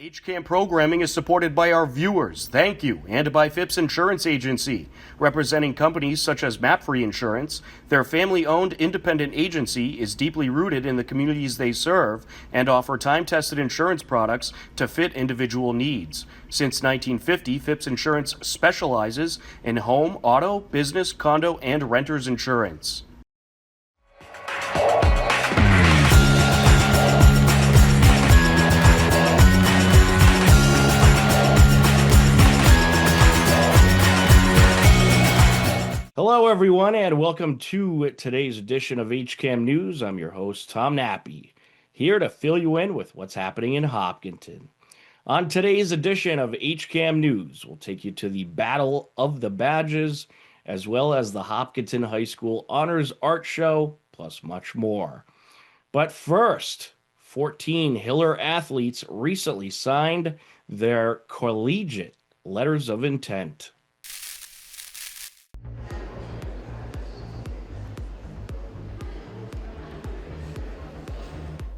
HCAM programming is supported by our viewers, thank you, and by Phipps Insurance Agency, representing companies such as MapFree Insurance. Their family-owned independent agency is deeply rooted in the communities they serve and offer time-tested insurance products to fit individual needs. Since 1950, Phipps Insurance specializes in home, auto, business, condo, and renters insurance. Hello, everyone, and welcome to today's edition of HCAM News. I'm your host, Tom Nappy, here to fill you in with what's happening in Hopkinton. On today's edition of HCAM News, we'll take you to the Battle of the Badges, as well as the Hopkinton High School Honors Art Show, plus much more. But first, 14 Hiller athletes recently signed their collegiate letters of intent.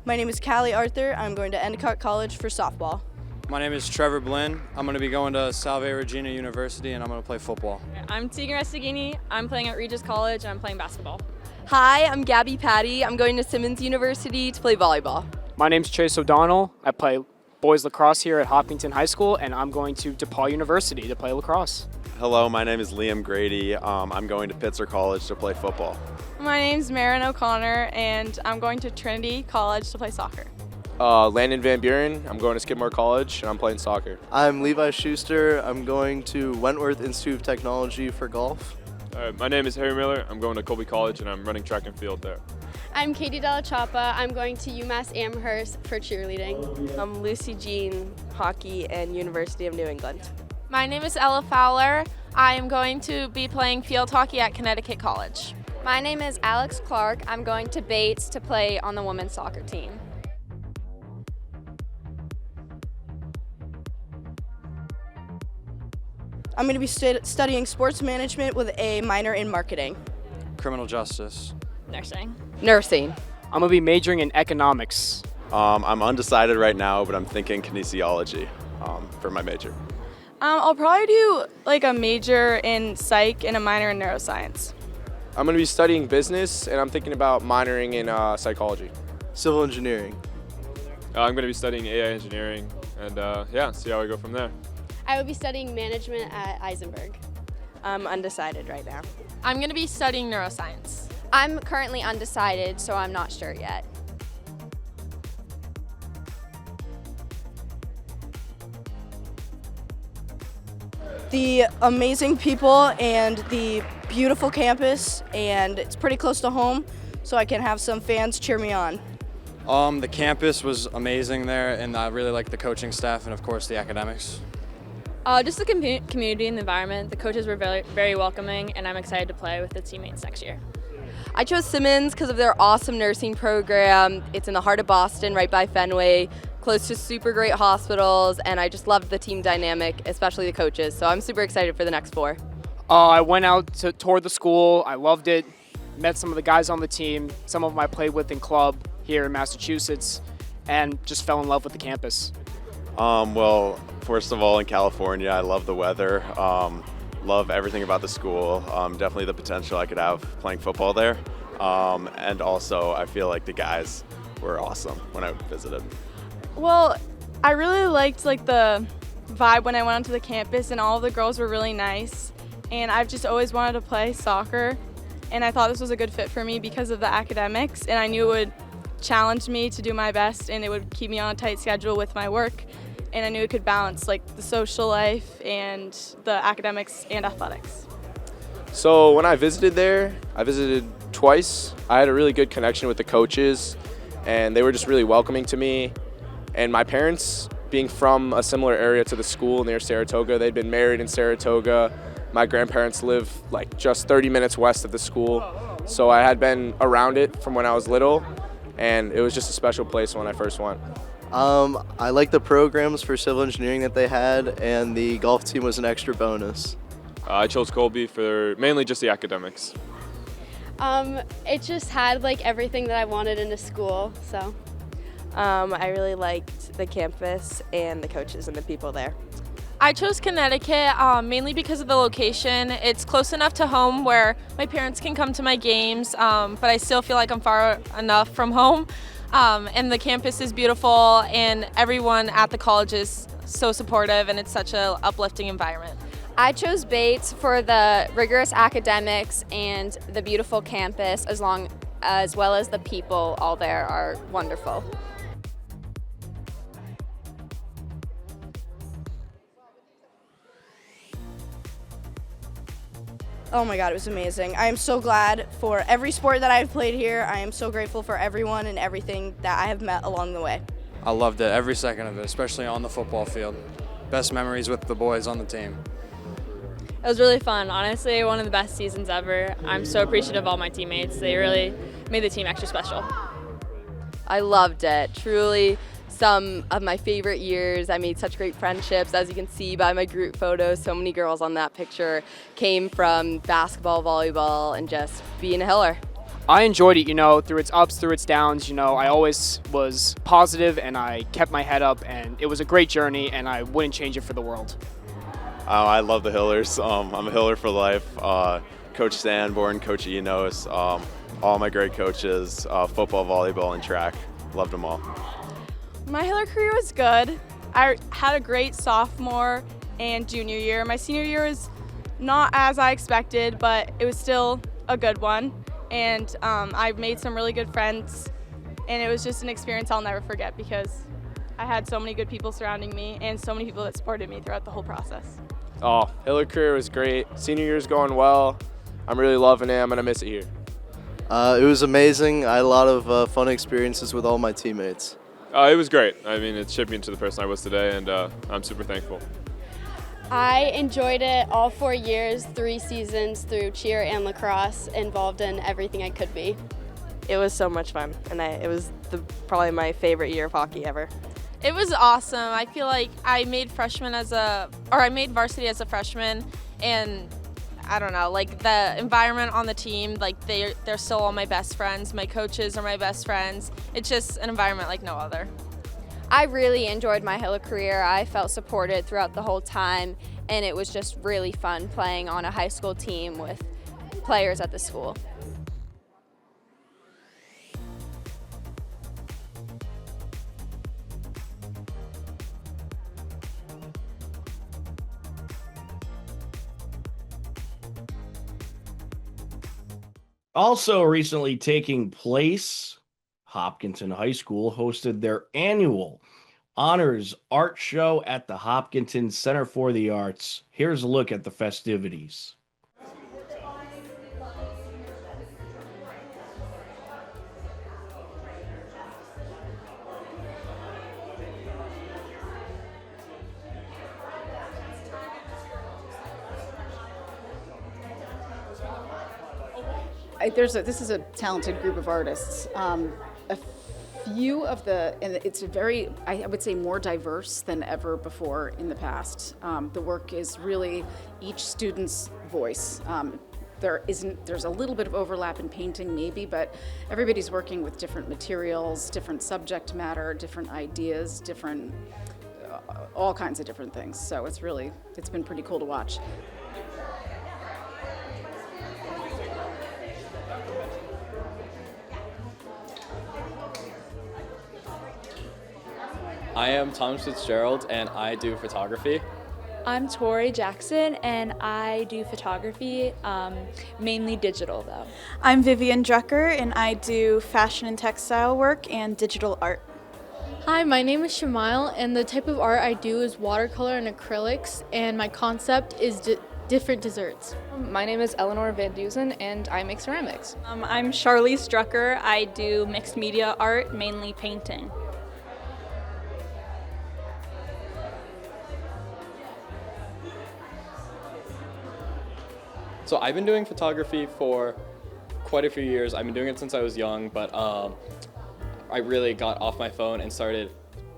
My name is Callie Arthur. I'm going to Endicott College for softball. My name is Trevor Blinn. I'm going to be going to Salve Regina University and I'm going to play football. I'm Tegan Restaghini. I'm playing at Regis College and I'm playing basketball. Hi, I'm Gabby Patty. I'm going to Simmons University to play volleyball. My name's Chase O'Donnell. I play boys lacrosse here at Hopkinton High School, and I'm going to DePaul University to play lacrosse. Hello, my name is Liam Grady. I'm going to Pitzer College to play football. My name's Marin O'Connor and I'm going to Trinity College to play soccer. Landon Van Buren. I'm going to Skidmore College and I'm playing soccer. I'm Levi Schuster. I'm going to Wentworth Institute of Technology for golf. My name is Harry Miller. I'm going to Colby College and I'm running track and field there. I'm Katie Della Chapa. I'm going to UMass Amherst for cheerleading. I'm Lucy Jean, hockey and University of New England. My name is Ella Fowler. I am going to be playing field hockey at Connecticut College. My name is Alex Clark. I'm going to Bates to play on the women's soccer team. I'm going to be studying sports management with a minor in marketing. Criminal justice. Nursing. I'm going to be majoring in economics. I'm undecided right now, but I'm thinking kinesiology for my major. I'll probably do like a major in psych and a minor in neuroscience. I'm going to be studying business and I'm thinking about minoring in psychology. Civil engineering. I'm going to be studying AI engineering and see how we go from there. I will be studying management at Eisenberg. I'm undecided right now. I'm going to be studying neuroscience. I'm currently undecided, so I'm not sure yet. The amazing people and the beautiful campus, and it's pretty close to home, so I can have some fans cheer me on. The campus was amazing there and I really liked the coaching staff and of course the academics. Just the community and the environment. The coaches were very, very welcoming and I'm excited to play with the teammates next year. I chose Simmons because of their awesome nursing program. It's in the heart of Boston, right by Fenway, close to super great hospitals, and I just loved the team dynamic, especially the coaches. So I'm super excited for the next four. I went out to tour the school. I loved it. Met some of the guys on the team, some of them I played with in club here in Massachusetts, and just fell in love with the campus. Well, first of all, in California, I love the weather. Love everything about the school. Definitely the potential I could have playing football there. And also, I feel like the guys were awesome when I visited. Well, I really liked the vibe when I went onto the campus and all of the girls were really nice. And I've just always wanted to play soccer. And I thought this was a good fit for me because of the academics. And I knew it would challenge me to do my best and it would keep me on a tight schedule with my work. And I knew it could balance the social life and the academics and athletics. So when I visited there, I visited twice. I had a really good connection with the coaches and they were just really welcoming to me. And my parents, being from a similar area to the school near Saratoga, they'd been married in Saratoga. My grandparents live just 30 minutes west of the school. So I had been around it from when I was little and it was just a special place when I first went. I like the programs for civil engineering that they had, and the golf team was an extra bonus. I chose Colby for mainly just the academics. It just had everything that I wanted in a school, so. I really liked the campus and the coaches and the people there. I chose Connecticut mainly because of the location. It's close enough to home where my parents can come to my games, but I still feel like I'm far enough from home. And the campus is beautiful, and everyone at the college is so supportive, and it's such an uplifting environment. I chose Bates for the rigorous academics and the beautiful campus, as well as the people all there are wonderful. Oh my God, it was amazing. I am so glad for every sport that I've played here. I am so grateful for everyone and everything that I have met along the way. I loved it, every second of it, especially on the football field. Best memories with the boys on the team. It was really fun. Honestly, one of the best seasons ever. I'm so appreciative of all my teammates. They really made the team extra special. I loved it. Truly some of my favorite years. I made such great friendships. As you can see by my group photos, so many girls on that picture came from basketball, volleyball, and just being a Hiller. I enjoyed it, through its ups, through its downs. I always was positive and I kept my head up, and it was a great journey, and I wouldn't change it for the world. I love the Hillers. I'm a Hiller for life. Coach Sanborn, Coach Enos, all my great coaches, football, volleyball, and track. Loved them all. My Hiller career was good. I had a great sophomore and junior year. My senior year was not as I expected, but it was still a good one. And I made some really good friends, and it was just an experience I'll never forget because I had so many good people surrounding me and so many people that supported me throughout the whole process. Oh, Hiller career was great. Senior year's going well. I'm really loving it. I'm going to miss it here. It was amazing. I had a lot of fun experiences with all my teammates. It was great. I mean, it shaped me into the person I was today, and I'm super thankful. I enjoyed it all 4 years, 3 seasons through cheer and lacrosse, involved in everything I could be. It was so much fun, and it was probably my favorite year of hockey ever. It was awesome. I feel like I made varsity as a freshman, and I don't know, like the environment on the team, like they're still all my best friends. My coaches are my best friends. It's just an environment like no other. I really enjoyed my Hiller career. I felt supported throughout the whole time, and it was just really fun playing on a high school team with players at the school. Also recently taking place, Hopkinton High School hosted their annual Honors Art Show at the Hopkinton Center for the Arts. Here's a look at the festivities. This is a talented group of artists. A few of and it's I would say more diverse than ever before in the past. The work is really each student's voice. There's a little bit of overlap in painting maybe, but everybody's working with different materials, different subject matter, different ideas, all kinds of different things. So it's been pretty cool to watch. I am Thomas Fitzgerald, and I do photography. I'm Tori Jackson, and I do photography, mainly digital though. I'm Vivian Drucker, and I do fashion and textile work and digital art. Hi, my name is Shamil, and the type of art I do is watercolor and acrylics, and my concept is different desserts. My name is Eleanor Van Dusen, and I make ceramics. I'm Charlize Drucker. I do mixed media art, mainly painting. So I've been doing photography for quite a few years. I've been doing it since I was young, but I really got off my phone and started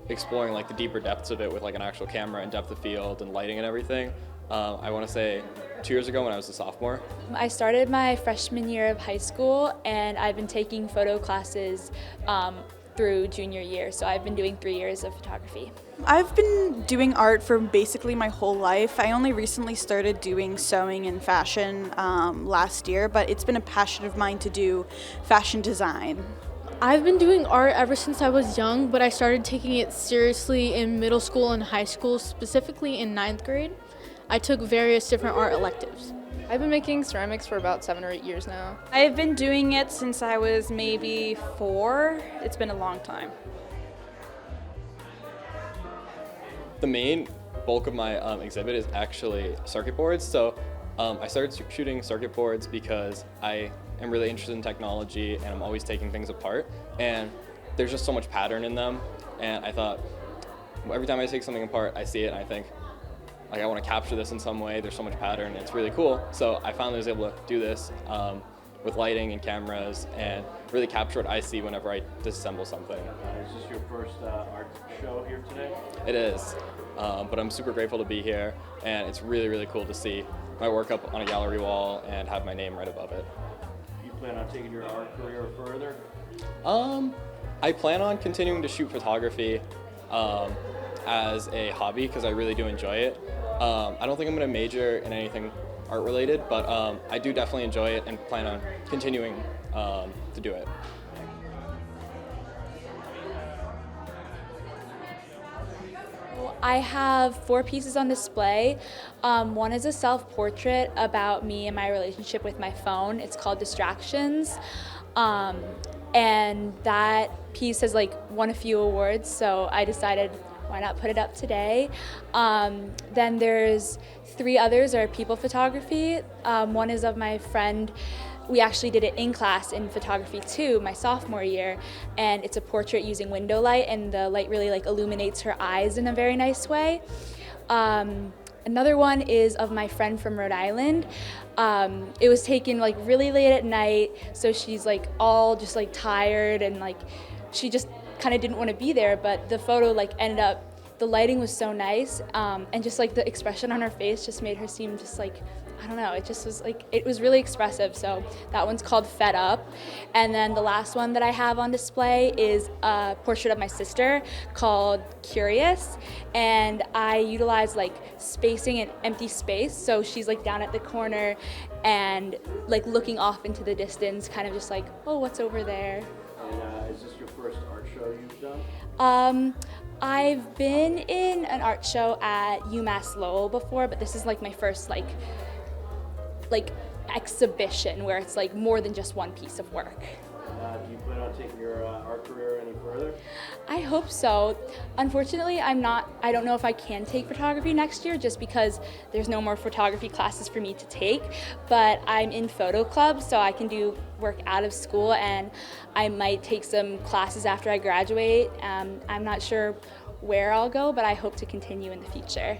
exploring like the deeper depths of it with like an actual camera and depth of field and lighting and everything. I want to say 2 years ago when I was a sophomore. I started my freshman year of high school, and I've been taking photo classes through junior year. So I've been doing 3 years of photography. I've been doing art for basically my whole life. I only recently started doing sewing and fashion last year, but it's been a passion of mine to do fashion design. I've been doing art ever since I was young, but I started taking it seriously in middle school and high school, specifically in 9th grade. I took various different art electives. I've been making ceramics for about 7 or 8 years now. I've been doing it since I was maybe 4. It's been a long time. The main bulk of my exhibit is actually circuit boards. So I started shooting circuit boards because I am really interested in technology and I'm always taking things apart. And there's just so much pattern in them. And I thought, every time I take something apart, I see it and I think, like, I want to capture this in some way. There's so much pattern and it's really cool. So I finally was able to do this with lighting and cameras and really capture what I see whenever I disassemble something. Is this your first art show here today? It is, but I'm super grateful to be here, and it's really, really cool to see my work up on a gallery wall and have my name right above it. You plan on taking your art career further? I plan on continuing to shoot photography as a hobby because I really do enjoy it. I don't think I'm going to major in anything art related, but I do definitely enjoy it and plan on continuing to do it. I have 4 pieces on display. One is a self-portrait about me and my relationship with my phone. It's called Distractions. And that piece has won a few awards, so I decided why not put it up today. Then there's 3 others are people photography. One is of my friend. We actually did it in class in photography too, my sophomore year, and it's a portrait using window light, and the light really illuminates her eyes in a very nice way. Another one is of my friend from Rhode Island. It was taken really late at night, so she's all just tired and she just kind of didn't want to be there, but the photo ended up, the lighting was so nice, and just the expression on her face just made her seem just I don't know, it just was it was really expressive. So that one's called Fed Up. And then the last one that I have on display is a portrait of my sister called Curious, and I utilize spacing and empty space, so she's down at the corner and looking off into the distance, kind of just oh, what's over there. And is this your first art show you've done? I've been in an art show at UMass Lowell before, but this is my first exhibition where it's more than just one piece of work. Do you plan on taking your art career any further? I hope so. Unfortunately, I don't know if I can take photography next year just because there's no more photography classes for me to take, but I'm in photo club, so I can do work out of school, and I might take some classes after I graduate. I'm not sure where I'll go, but I hope to continue in the future.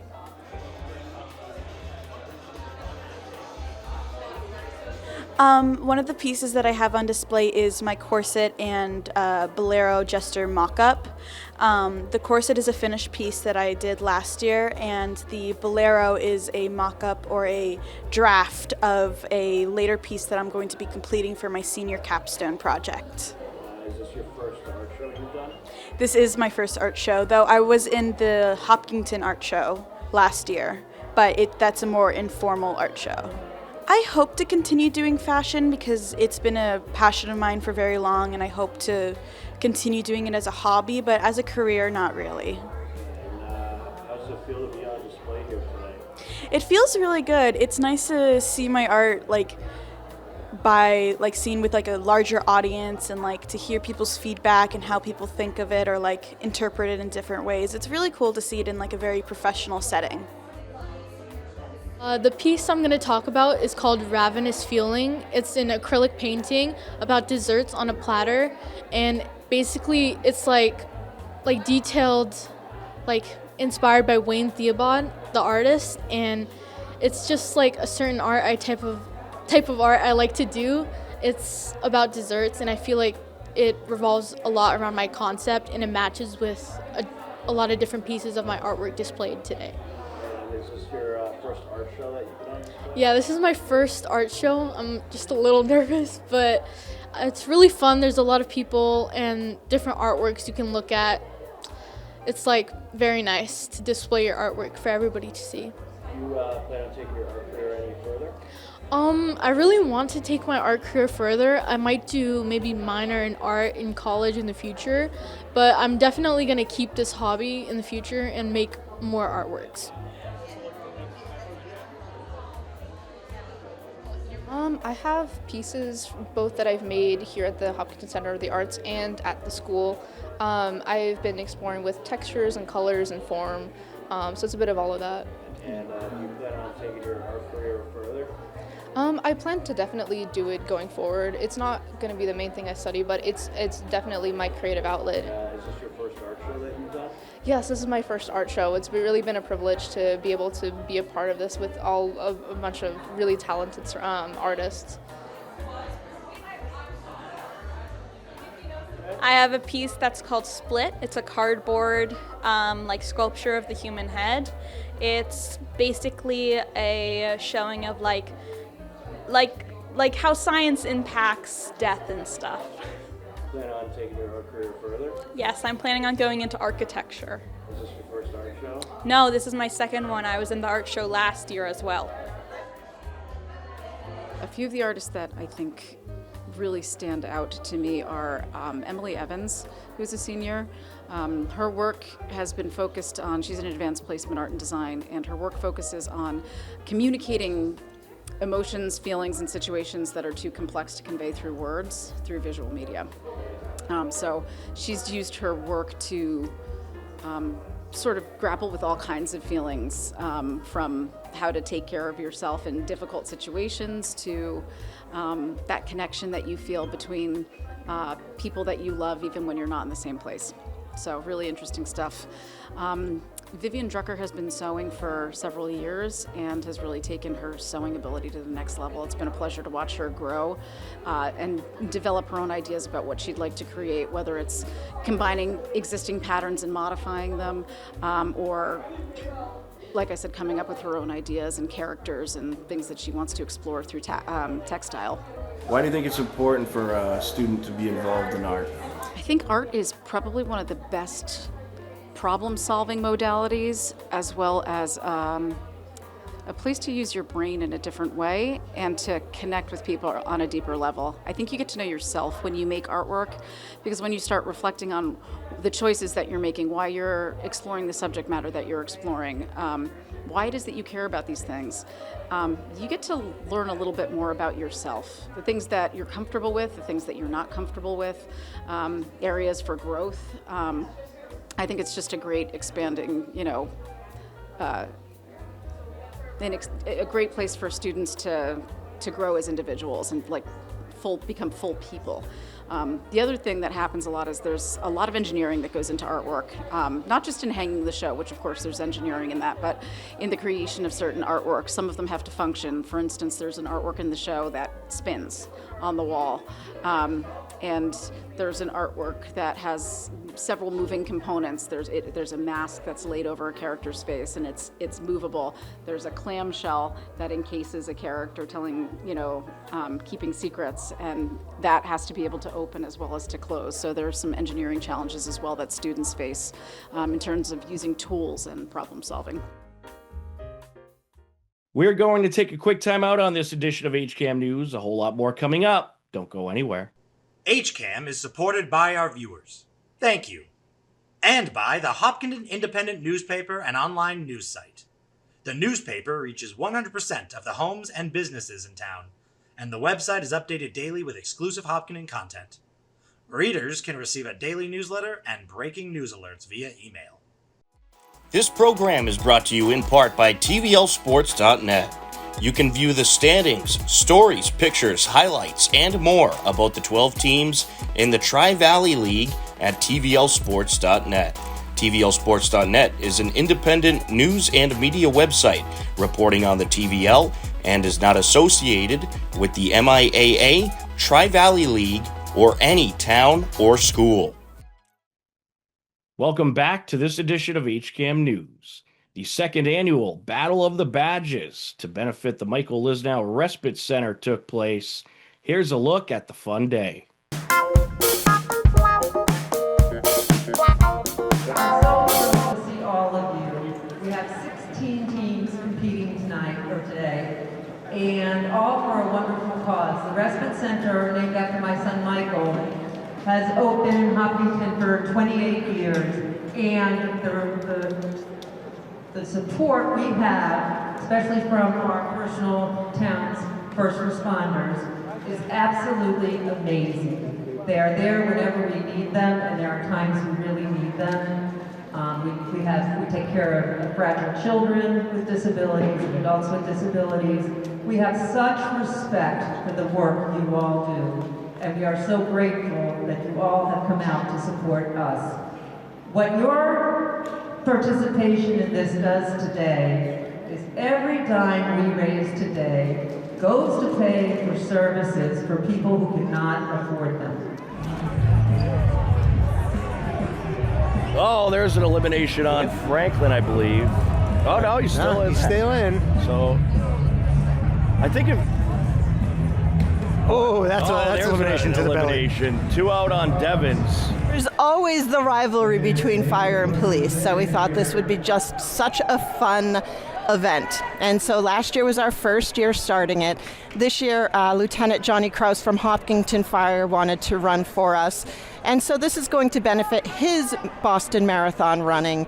One of the pieces that I have on display is my corset and bolero jester mock-up. The corset is a finished piece that I did last year, and the bolero is a mock-up or a draft of a later piece that I'm going to be completing for my senior capstone project. Is this your first art show you've done? This is my first art show, though I was in the Hopkinton art show last year, but that's a more informal art show. I hope to continue doing fashion because it's been a passion of mine for very long, and I hope to continue doing it as a hobby, but as a career, not really. And how does it feel to be on display here today? It feels really good. It's nice to see my art seen with a larger audience, and to hear people's feedback and how people think of it or interpret it in different ways. It's really cool to see it in a very professional setting. The piece I'm going to talk about is called Ravenous Feeling. It's an acrylic painting about desserts on a platter, and basically it's detailed, inspired by Wayne Theobald, the artist, and it's just a certain type of art I like to do. It's about desserts, and I feel it revolves a lot around my concept, and it matches with a lot of different pieces of my artwork displayed today. Is this your first art show that you've been on? Yeah, this is my first art show. I'm just a little nervous, but it's really fun. There's a lot of people and different artworks you can look at. It's like very nice to display your artwork for everybody to see. Do you plan on taking your art career any further? I really want to take my art career further. I might do maybe minor in art in college in the future, but I'm definitely going to keep this hobby in the future and make more artworks. I have pieces both that I've made here at the Hopkinton Center of the Arts and at the school. I've been exploring with textures and colors and form, so it's a bit of all of that. And do you plan on taking your art career further? I plan to definitely do it going forward. It's not going to be the main thing I study, but it's definitely my creative outlet. Is this your first art show that you've done? Yes, this is my first art show. It's really been a privilege to be able to be a part of this with a bunch of really talented artists. I have a piece that's called Split. It's a cardboard like sculpture of the human head. It's basically a showing of like how science impacts death and stuff. Plan on taking your art career further? Yes, I'm planning on going into architecture. Is this your first art show? No, this is my second one. I was in the art show last year as well. A few of the artists that I think really stand out to me are Emily Evans, who's a senior. Her work has been focused on, she's an advanced placement art and design, and her work focuses on communicating emotions, feelings, and situations that are too complex to convey through words, through visual media. So she's used her work to sort of grapple with all kinds of feelings, from how to take care of yourself in difficult situations to that connection that you feel between people that you love even when you're not in the same place. So really interesting stuff. Vivian Drucker has been sewing for several years and has really taken her sewing ability to the next level. It's been a pleasure to watch her grow and develop her own ideas about what she'd like to create, whether it's combining existing patterns and modifying them, or, like I said, coming up with her own ideas and characters and things that she wants to explore through textile. Why do you think it's important for a student to be involved in art? I think art is probably one of the best problem-solving modalities, as well as a place to use your brain in a different way and to connect with people on a deeper level. I think you get to know yourself when you make artwork, because when you start reflecting on the choices that you're making, why you're exploring the subject matter that you're exploring, why it is that you care about these things, you get to learn a little bit more about yourself, the things that you're comfortable with, the things that you're not comfortable with, areas for growth. I think it's just a great expanding, a great place for students to grow as individuals and become full people. The other thing that happens a lot is there's a lot of engineering that goes into artwork, not just in hanging the show, which of course there's engineering in that, but in the creation of certain artwork. Some of them have to function. For instance, there's an artwork in the show that spins on the wall. And there's an artwork that has several moving components. There's a mask that's laid over a character's face, and it's movable. There's a clamshell that encases a character, telling, keeping secrets, and that has to be able to open as well as to close. So there's some engineering challenges as well that students face in terms of using tools and problem solving. We're going to take a quick time out on this edition of HCAM News. A whole lot more coming up. Don't go anywhere. HCAM is supported by our viewers. Thank you. And by the Hopkinton Independent newspaper and online news site. The newspaper reaches 100% of the homes and businesses in town, and the website is updated daily with exclusive Hopkinton content. Readers can receive a daily newsletter and breaking news alerts via email. This program is brought to you in part by TVLSports.net. You can view the standings, stories, pictures, highlights, and more about the 12 teams in the Tri-Valley League at TVLSports.net. TVLSports.net is an independent news and media website reporting on the TVL and is not associated with the MIAA, Tri-Valley League, or any town or school. Welcome back to this edition of HCAM News. The second annual Battle of the Badges to benefit the Michael Lisnow Respite Center took place. Here's a look at the fun day. See all of you. We have 16 teams competing tonight or today, and all for a wonderful cause. The Respite Center, named after my son Michael, has opened in Hopkinton for 28 years, and the support we have, especially from our personal town's first responders, is absolutely amazing. They are there whenever we need them, and there are times we really need them. We take care of fragile children with disabilities and adults with disabilities. We have such respect for the work you all do, and we are so grateful that you all have come out to support us. What your participation in this does today is every dime we raise today goes to pay for services for people who cannot afford them. Oh, there's an elimination on Franklin, I believe. Oh, no, he's still in. He's still in. So, I think if... Oh, that's elimination to the belly. Two out on Devens. There's always the rivalry between fire and police, so we thought this would be just such a fun event. And so last year was our first year starting it. This year, Lieutenant Johnny Kraus from Hopkinton Fire wanted to run for us. And so this is going to benefit his Boston Marathon running.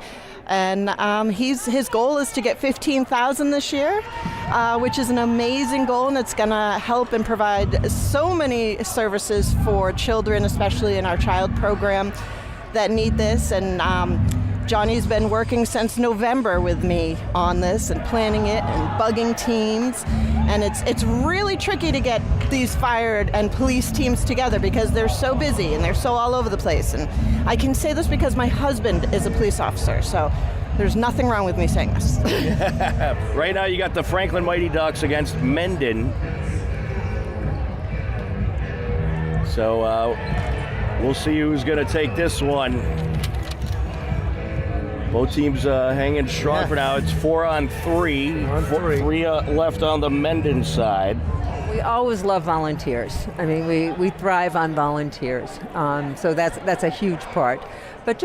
And his goal is to get 15,000 this year, which is an amazing goal, and it's going to help and provide so many services for children, especially in our child program, that need this. And Johnny's been working since November with me on this and planning it and bugging teams. And it's really tricky to get these fire and police teams together because they're so busy and they're so all over the place. And I can say this because my husband is a police officer, so there's nothing wrong with me saying this. Right now you got the Franklin Mighty Ducks against Mendon. So we'll see who's going to take this one. Both teams hanging strong for now. It's 4-on-3. Three left on the Mendon side. We always love volunteers. I mean, we thrive on volunteers. So that's a huge part. But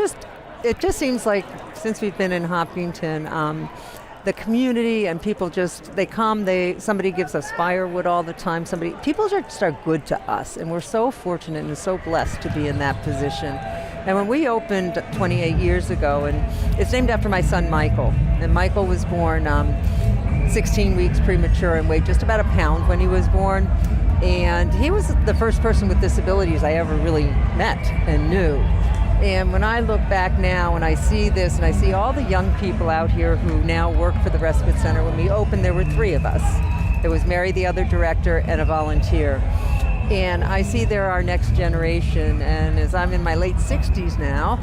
it just seems like since we've been in Hopkinton, the community and people they come, somebody gives us firewood all the time. People just are good to us, and we're so fortunate and so blessed to be in that position. And when we opened 28 years ago, and it's named after my son Michael, and Michael was born 16 weeks premature and weighed just about a pound when he was born. And he was the first person with disabilities I ever really met and knew. And when I look back now and I see this and I see all the young people out here who now work for the Respite Center, when we opened there were 3 of us. There was Mary, the other director, and a volunteer. And I see they're our next generation, and as I'm in my late 60s now,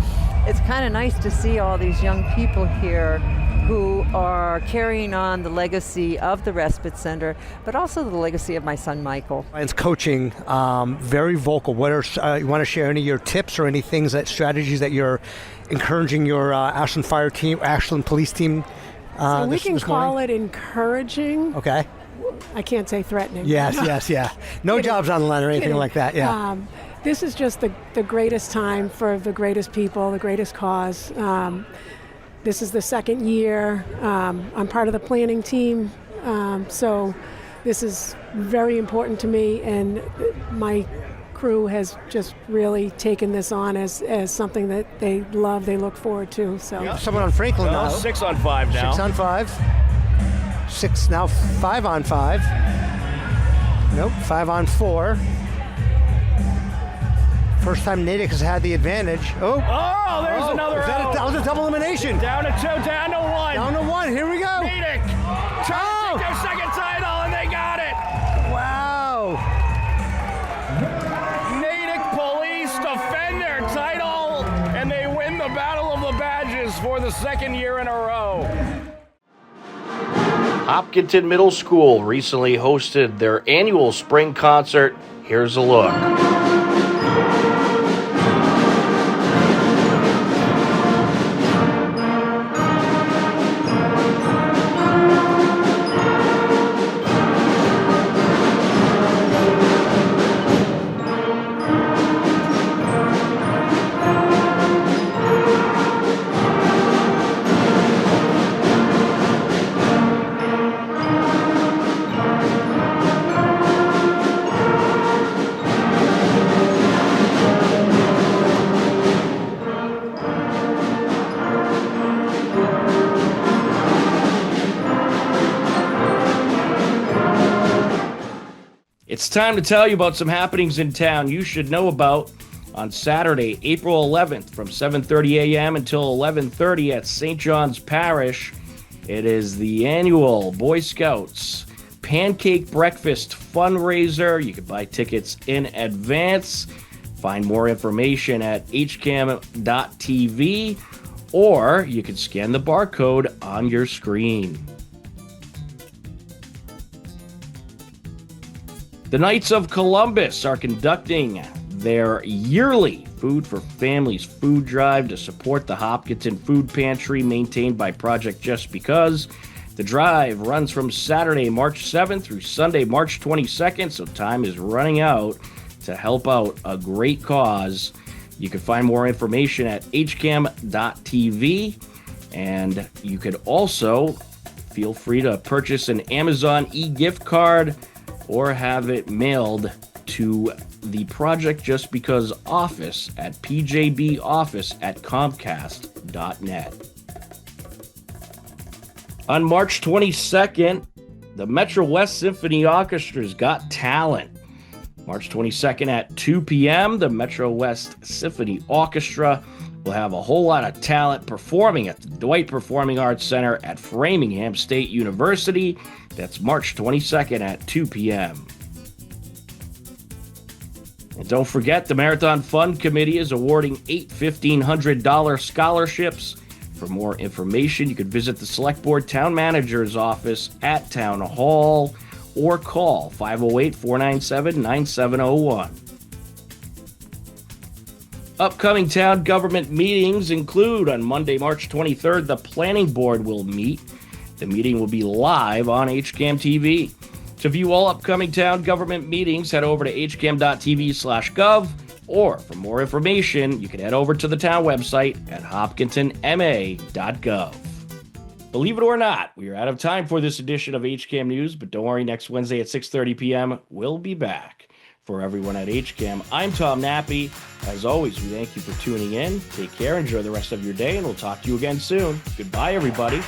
it's kind of nice to see all these young people here who are carrying on the legacy of the Respite Center, but also the legacy of my son Michael. Ryan's coaching, very vocal. What are you want to share any of your tips or any things strategies that you're encouraging your Ashland Fire team, Ashland Police team? So we can call it encouraging. Okay. I can't say threatening. Yes, yeah. No jobs on the line or anything like that, yeah. This is just the greatest time for the greatest people, the greatest cause. This is the second year. I'm part of the planning team, so this is very important to me, and my crew has just really taken this on as something that they love, they look forward to. So someone on Franklin now. 6-on-5 now. 6-on-5. 6 now, 5-on-5. Nope, 5-on-4. First time Natick has had the advantage. Oh, there's another out. That was a double elimination. Down to 2, down to 1. Down to 1, here we go. Natick trying to take their second title, and they got it. Wow. Natick Police defend their title, and they win the Battle of the Badges for the second year in a row. Hopkinton Middle School recently hosted their annual spring concert. Here's a look. It's time to tell you about some happenings in town you should know about. On Saturday, April 11th from 7:30 a.m. until 11:30 at St. John's Parish, it is the annual Boy Scouts Pancake Breakfast fundraiser. You can buy tickets in advance. Find more information at hcam.tv, or you can scan the barcode on your screen. The Knights of Columbus are conducting their yearly Food for Families food drive to support the Hopkinton Food Pantry maintained by Project Just Because. The drive runs from Saturday, March 7th through Sunday, March 22nd, so time is running out to help out a great cause. You can find more information at hcam.tv, and you could also feel free to purchase an Amazon e-gift card or have it mailed to the Project Just Because office at pjboffice@comcast.net. On March 22nd, the Metro West Symphony Orchestra's Got Talent. March 22nd at 2 p.m., the Metro West Symphony Orchestra will have a whole lot of talent performing at the Dwight Performing Arts Center at Framingham State University. That's March 22nd at 2 p.m. And don't forget, the Marathon Fund Committee is awarding 8 $1,500 scholarships. For more information, you can visit the Select Board Town Manager's office at Town Hall or call 508-497-9701. Upcoming town government meetings include on Monday, March 23rd, the Planning Board will meet. The meeting will be live on HCAM TV. To view all upcoming town government meetings, head over to hcam.tv/gov, or for more information, you can head over to the town website at hopkintonma.gov. Believe it or not, we are out of time for this edition of HCAM News, but don't worry, next Wednesday at 6:30 p.m., we'll be back. For everyone at HCAM, I'm Tom Nappy. As always, we thank you for tuning in. Take care, enjoy the rest of your day, and we'll talk to you again soon. Goodbye, everybody.